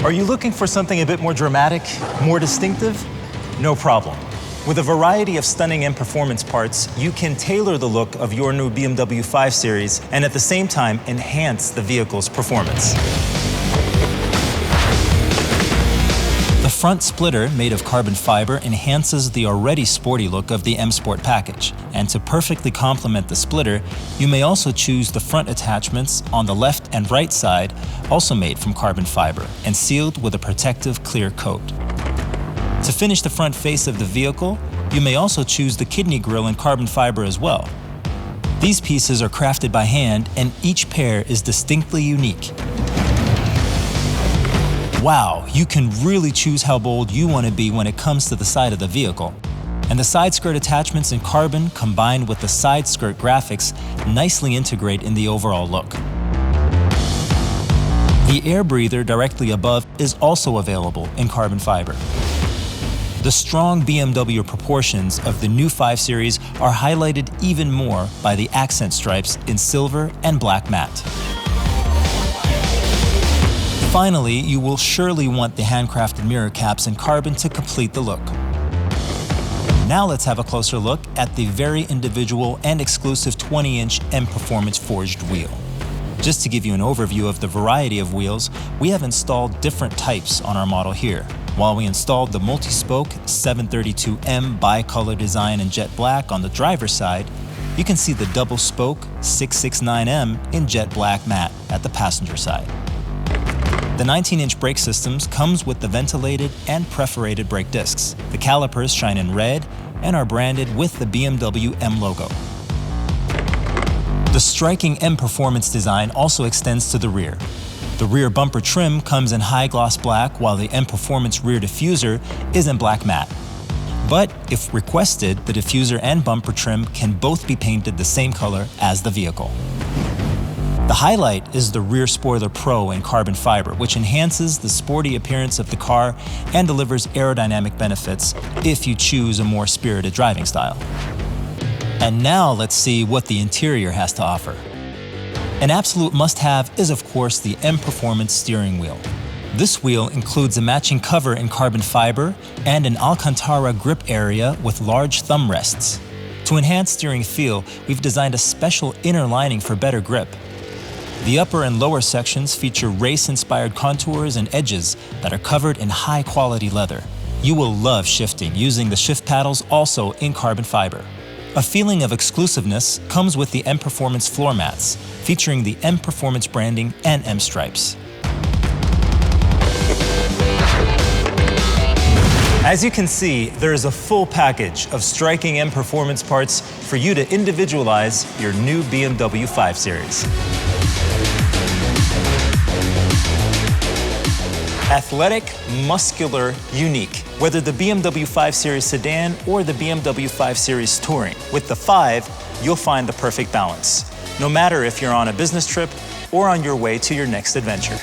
Are you looking for something a bit more dramatic, more distinctive? No problem. With a variety of stunning M Performance parts, you can tailor the look of your new BMW 5 Series and at the same time enhance the vehicle's performance. The front splitter, made of carbon fiber, enhances the already sporty look of the M Sport package. And to perfectly complement the splitter, you may also choose the front attachments on the left and right side, also made from carbon fiber and sealed with a protective clear coat. To finish the front face of the vehicle, you may also choose the kidney grille in carbon fiber as well. These pieces are crafted by hand and each pair is distinctly unique. Wow, you can really choose how bold you want to be when it comes to the side of the vehicle. And the side skirt attachments in carbon combined with the side skirt graphics nicely integrate in the overall look. The air breather directly above is also available in carbon fiber. The strong BMW proportions of the new 5 Series are highlighted even more by the accent stripes in silver and black matte. Finally, you will surely want the handcrafted mirror caps in carbon to complete the look. Now let's have a closer look at the very individual and exclusive 20-inch M Performance forged wheel. Just to give you an overview of the variety of wheels, we have installed different types on our model here. While we installed the multi-spoke 732M bicolor design in jet black on the driver's side, you can see the double spoke 669M in jet black matte at the passenger side. The 19-inch brake systems comes with the ventilated and perforated brake discs. The calipers shine in red and are branded with the BMW M logo. The striking M Performance design also extends to the rear. The rear bumper trim comes in high gloss black while the M Performance rear diffuser is in black matte. But if requested, the diffuser and bumper trim can both be painted the same color as the vehicle. The highlight is the Rear Spoiler Pro in carbon fiber, which enhances the sporty appearance of the car and delivers aerodynamic benefits if you choose a more spirited driving style. And now let's see what the interior has to offer. An absolute must-have is of course the M Performance steering wheel. This wheel includes a matching cover in carbon fiber and an Alcantara grip area with large thumb rests. To enhance steering feel, we've designed a special inner lining for better grip. The upper and lower sections feature race-inspired contours and edges that are covered in high-quality leather. You will love shifting using the shift paddles also in carbon fiber. A feeling of exclusiveness comes with the M Performance floor mats, featuring the M Performance branding and M stripes. As you can see, there is a full package of striking M Performance parts for you to individualize your new BMW 5 Series. Athletic, muscular, unique. Whether the BMW 5 Series sedan or the BMW 5 Series Touring, with the 5, you'll find the perfect balance. No matter if you're on a business trip or on your way to your next adventure.